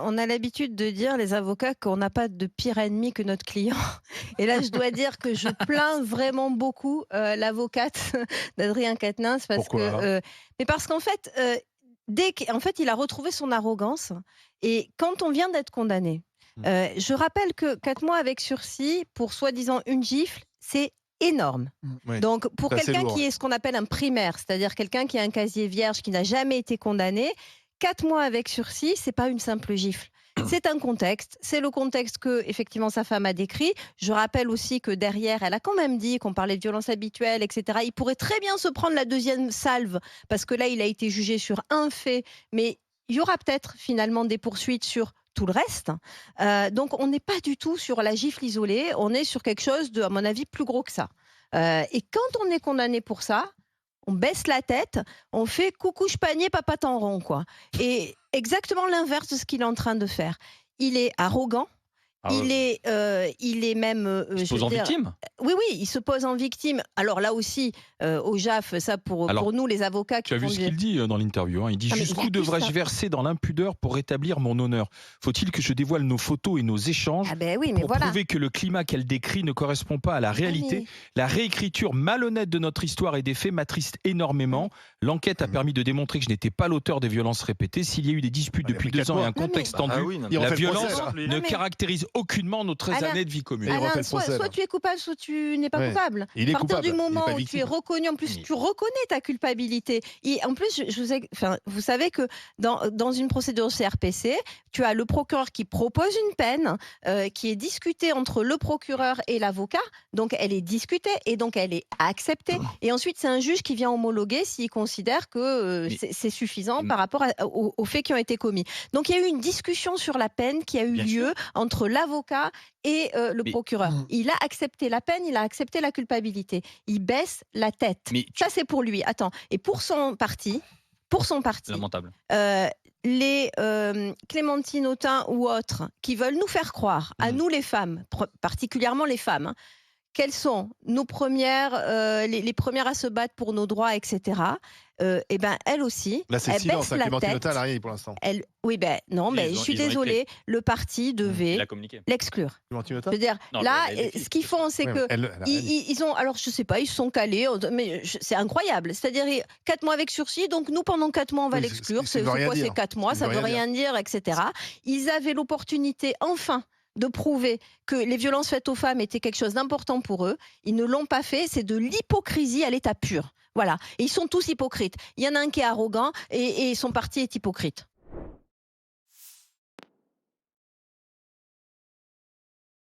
On a l'habitude de dire, les avocats, qu'on n'a pas de pire ennemi que notre client. Et là, je dois dire que je plains vraiment beaucoup l'avocate d'Adrien Quatennens Pourquoi? mais parce qu'en fait, en fait, il a retrouvé son arrogance. Et quand on vient d'être condamné, Mmh. je rappelle que 4 mois avec sursis pour soi-disant une gifle, c'est énorme. Oui, Donc, pour c'est assez quelqu'un lourd, qui ouais. est ce qu'on appelle un primaire, c'est-à-dire quelqu'un qui a un casier vierge, qui n'a jamais été condamné, 4 mois avec sursis, c'est pas une simple gifle. C'est un contexte, c'est le contexte que effectivement sa femme a décrit. Je rappelle aussi que derrière, elle a quand même dit qu'on parlait de violence habituelle, etc. Il pourrait très bien se prendre la deuxième salve parce que là, il a été jugé sur un fait, mais il y aura peut-être finalement des poursuites sur tout le reste. Donc, on n'est pas du tout sur la gifle isolée, on est sur quelque chose de, à mon avis, plus gros que ça. Et quand on est condamné pour ça, on baisse la tête, on fait coucou panier, papa t'en rond, quoi. Et exactement l'inverse de ce qu'il est en train de faire. Il est arrogant, Ah ouais, ouais. il est même, Il se je pose veux en dire, victime? oui, oui, il se pose en victime. Alors là aussi, au JAF, ça Alors, pour nous les avocats tu qui as font vu ce du qu'il dit dans l'interview, hein. Il dit: non mais il «Jusqu'où accuse devrais-je ça. verser dans l'impudeur pour rétablir mon honneur? Faut-il que je dévoile nos photos et nos échanges Ah ben oui, mais pour voilà. prouver que le climat qu'elle décrit ne correspond pas à la Ah réalité? mais La réécriture malhonnête de notre histoire et des faits m'attriste ah énormément. mais L'enquête a Mmh. permis de démontrer que je n'étais pas l'auteur des violences répétées. S'il y a eu des disputes Ouais, il a depuis pris 2 4 ans et un mois. non mais contexte Bah tendu, oui, non, Il mais la refait le procès, violence là. ne non mais caractérise aucunement nos 13 Alain, années de vie commune». Et il refait Alain, le procès, soit là. tu es coupable, soit tu n'es pas Ouais. coupable. Il À est partir du coupable, il est pas moment où tu es victime. reconnu, en plus Mais tu reconnais ta culpabilité. Et en plus, je vous enfin, vous savez que dans une procédure CRPC, tu as le procureur qui propose une peine qui est discutée entre le procureur et l'avocat. Donc elle est discutée et donc elle est acceptée. Et ensuite, c'est un juge qui vient homologuer s'il considère que mais c'est suffisant mais par rapport aux faits qui ont été commis. Donc il y a eu une discussion sur la peine qui a eu bien sûr, lieu entre l'avocat et le mais procureur. Mmh. Il a accepté la peine, il a accepté la culpabilité. Il baisse la tête. mais Ça, tu c'est pour lui. Attends. Et pour son parti, lamentable. euh, les Clémentine Autain ou autres qui veulent nous faire croire, à Mmh. nous les femmes, particulièrement les femmes, hein, quelles sont nos premières, les premières à se battre pour nos droits, etc. Eh ben, elles aussi, Là, c'est le elles silence, baissent hein, la Clémentine Autain, elle a tête. rien dit pour l'instant. Oui, ben non, Si, mais je suis ils ont écrit. désolée, le parti Mmh. Il devait a communiqué. l'exclure. Clémentine Je Autain? veux dire, Non, là, elle écrit, ce qu'ils bien sûr. font, c'est Ouais, mais que elle a rien dit. ils ont, alors je sais pas, ils se sont calés, mais c'est incroyable. C'est-à-dire 4 mois avec sursis, donc nous pendant 4 mois on va Oui, l'exclure. ce qui ne veut C'est rien quoi ces dire. 4 Ce mois? qui ne Ça veut veut rien dire. rien dire, etc. Ils avaient l'opportunité enfin de prouver que les violences faites aux femmes étaient quelque chose d'important pour eux. Ils ne l'ont pas fait. C'est de l'hypocrisie à l'état pur. Voilà. Et ils sont tous hypocrites. Il y en a un qui est arrogant et son parti est hypocrite.